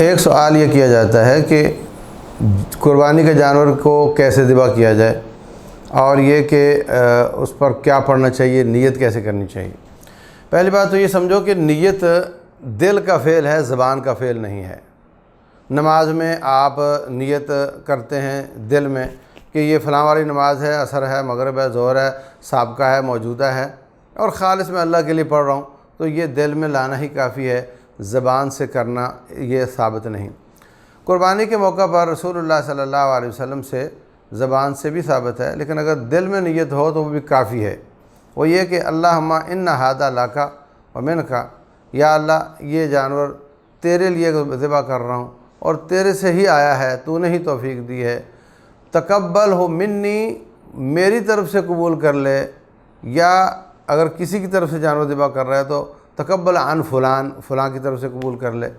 ایک سوال یہ کیا جاتا ہے کہ قربانی کے جانور کو کیسے ذبح کیا جائے، اور یہ کہ اس پر کیا پڑھنا چاہیے، نیت کیسے کرنی چاہیے۔ پہلی بات تو یہ سمجھو کہ نیت دل کا فعل ہے، زبان کا فعل نہیں ہے۔ نماز میں آپ نیت کرتے ہیں دل میں کہ یہ فلاں والی نماز ہے، عصر ہے، مغرب ہے، ظہر ہے، سابقہ ہے، موجودہ ہے، اور خالص میں اللہ کے لیے پڑھ رہا ہوں، تو یہ دل میں لانا ہی کافی ہے، زبان سے کرنا یہ ثابت نہیں۔ قربانی کے موقع پر رسول اللہ صلی اللہ علیہ وسلم سے زبان سے بھی ثابت ہے، لیکن اگر دل میں نیت ہو تو وہ بھی کافی ہے۔ وہ یہ کہ اللہم ان ھذا لک و منک، یا اللہ یہ جانور تیرے لیے ذبح کر رہا ہوں اور تیرے سے ہی آیا ہے، تو نے ہی توفیق دی ہے، تقبل ہو منی، میری طرف سے قبول کر لے، یا اگر کسی کی طرف سے جانور ذبح کر رہا ہے تو تقبل عن فلان، فلاں کی طرف سے قبول کر لے۔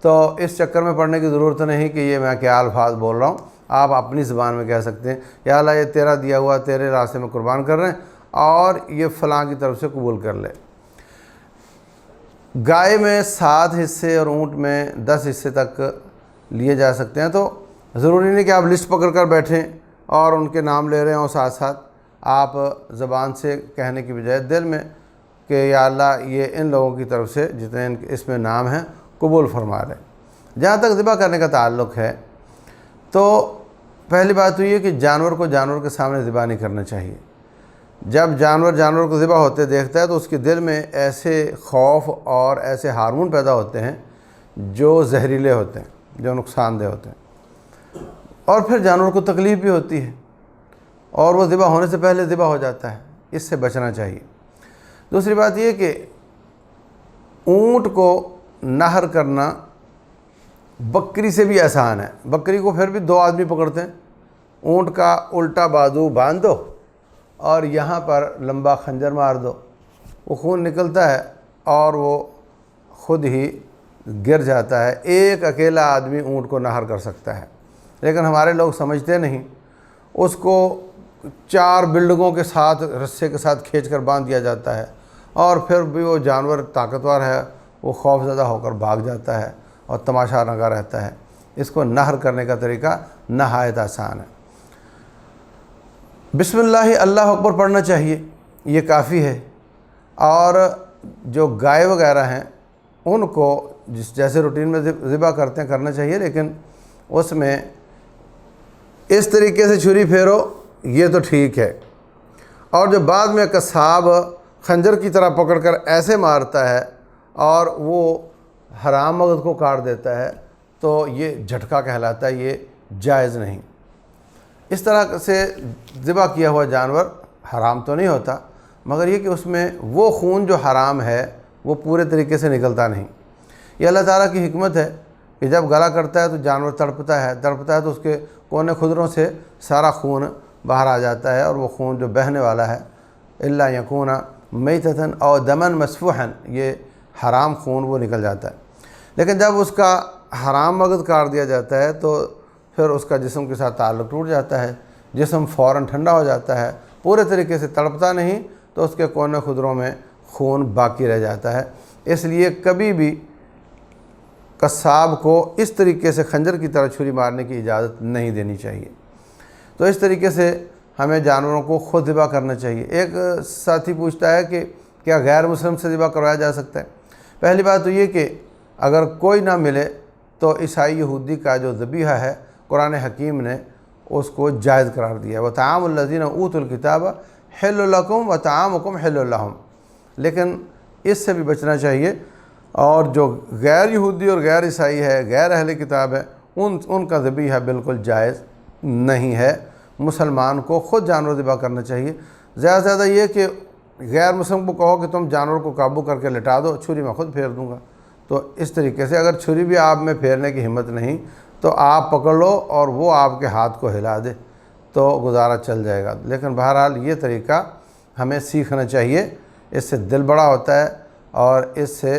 تو اس چکر میں پڑھنے کی ضرورت نہیں کہ یہ میں کیا الفاظ بول رہا ہوں، آپ اپنی زبان میں کہہ سکتے ہیں یا اللہ یہ تیرا دیا ہوا تیرے راستے میں قربان کر رہے ہیں اور یہ فلاں کی طرف سے قبول کر لے۔ گائے میں 7 حصے اور اونٹ میں 10 حصے تک لیے جا سکتے ہیں، تو ضروری نہیں کہ آپ لسٹ پکڑ کر بیٹھیں اور ان کے نام لے رہے ہوں، ساتھ ساتھ آپ زبان سے کہنے کی بجائے دل میں کہ یا اللہ یہ ان لوگوں کی طرف سے جتنے اس میں نام ہیں قبول فرما رہے۔ جہاں تک ذبح کرنے کا تعلق ہے تو پہلی بات تو یہ کہ جانور کو جانور کے سامنے ذبح نہیں کرنا چاہیے۔ جب جانور کو ذبح ہوتے دیکھتا ہے تو اس کے دل میں ایسے خوف اور ایسے ہارمون پیدا ہوتے ہیں جو زہریلے ہوتے ہیں، جو نقصان دہ ہوتے ہیں، اور پھر جانور کو تکلیف بھی ہوتی ہے اور وہ ذبح ہونے سے پہلے ذبح ہو جاتا ہے۔ اس سے بچنا چاہیے۔ دوسری بات یہ کہ اونٹ کو نہر کرنا بکری سے بھی آسان ہے۔ بکری کو پھر بھی 2 آدمی پکڑتے ہیں، اونٹ کا الٹا بازو باندھ دو اور یہاں پر لمبا خنجر مار دو، وہ خون نکلتا ہے اور وہ خود ہی گر جاتا ہے۔ ایک اکیلا آدمی اونٹ کو نہر کر سکتا ہے، لیکن ہمارے لوگ سمجھتے نہیں، اس کو 4 بلڈنگوں کے ساتھ رسے کے ساتھ کھینچ کر باندھ دیا جاتا ہے، اور پھر بھی وہ جانور طاقتور ہے، وہ خوف زدہ ہو کر بھاگ جاتا ہے اور تماشا لگا رہتا ہے۔ اس کو نہر کرنے کا طریقہ نہایت آسان ہے۔ بسم اللہ اللہ اکبر پڑھنا چاہیے، یہ کافی ہے۔ اور جو گائے وغیرہ ہیں ان کو جیسے روٹین میں ذبح کرتے ہیں کرنا چاہیے، لیکن اس میں اس طریقے سے چھری پھیرو یہ تو ٹھیک ہے، اور جو بعد میں قصاب خنجر کی طرح پکڑ کر ایسے مارتا ہے اور وہ حرام مغز کو کاٹ دیتا ہے تو یہ جھٹکا کہلاتا ہے، یہ جائز نہیں۔ اس طرح سے ذبح کیا ہوا جانور حرام تو نہیں ہوتا، مگر یہ کہ اس میں وہ خون جو حرام ہے وہ پورے طریقے سے نکلتا نہیں۔ یہ اللہ تعالیٰ کی حکمت ہے کہ جب گلا کرتا ہے تو جانور تڑپتا ہے تو اس کے کونے خدروں سے سارا خون باہر آ جاتا ہے، اور وہ خون جو بہنے والا ہے الا یکون میتۃ او دما مسفوحا، یہ حرام خون وہ نکل جاتا ہے۔ لیکن جب اس کا حرام مغز کاٹ دیا جاتا ہے تو پھر اس کا جسم کے ساتھ تعلق ٹوٹ جاتا ہے، جسم فوراً ٹھنڈا ہو جاتا ہے، پورے طریقے سے تڑپتا نہیں، تو اس کے کونے خدروں میں خون باقی رہ جاتا ہے۔ اس لیے کبھی بھی قصاب کو اس طریقے سے خنجر کی طرح چھری مارنے کی اجازت نہیں دینی چاہیے۔ تو اس طریقے سے ہمیں جانوروں کو خود ذبح کرنا چاہیے۔ ایک ساتھی پوچھتا ہے کہ کیا غیر مسلم سے ذبح کروایا جا سکتا ہے؟ پہلی بات تو یہ کہ اگر کوئی نہ ملے تو عیسائی یہودی کا جو ذبیحہ ہے قرآن حکیم نے اس کو جائز قرار دیا ہے۔ وَطَعَامُ الَّذِينَ أُوتُوا الْكِتَابَ حِلٌّ لَكُمْ وَطَعَامُكُمْ حِلٌّ لَهُمْ، لیکن اس سے بھی بچنا چاہیے۔ اور جو غیر یہودی اور غیر عیسائی ہے، غیر اہل کتاب ہے، ان کا ذبیحہ بالکل جائز نہیں ہے۔ مسلمان کو خود جانور ذبح کرنا چاہیے۔ زیادہ سے زیادہ یہ کہ غیر مسلم کو کہو کہ تم جانور کو قابو کر کے لٹا دو، چھری میں خود پھیر دوں گا، تو اس طریقے سے اگر چھری بھی آپ میں پھیرنے کی ہمت نہیں تو آپ پکڑ لو اور وہ آپ کے ہاتھ کو ہلا دے تو گزارا چل جائے گا۔ لیکن بہرحال یہ طریقہ ہمیں سیکھنا چاہیے، اس سے دل بڑا ہوتا ہے اور اس سے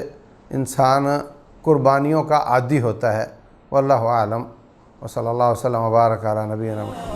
انسان قربانیوں کا عادی ہوتا ہے۔ واللہ اعلم، وصلی اللہ وسلم وبارک علی نبینا محمد۔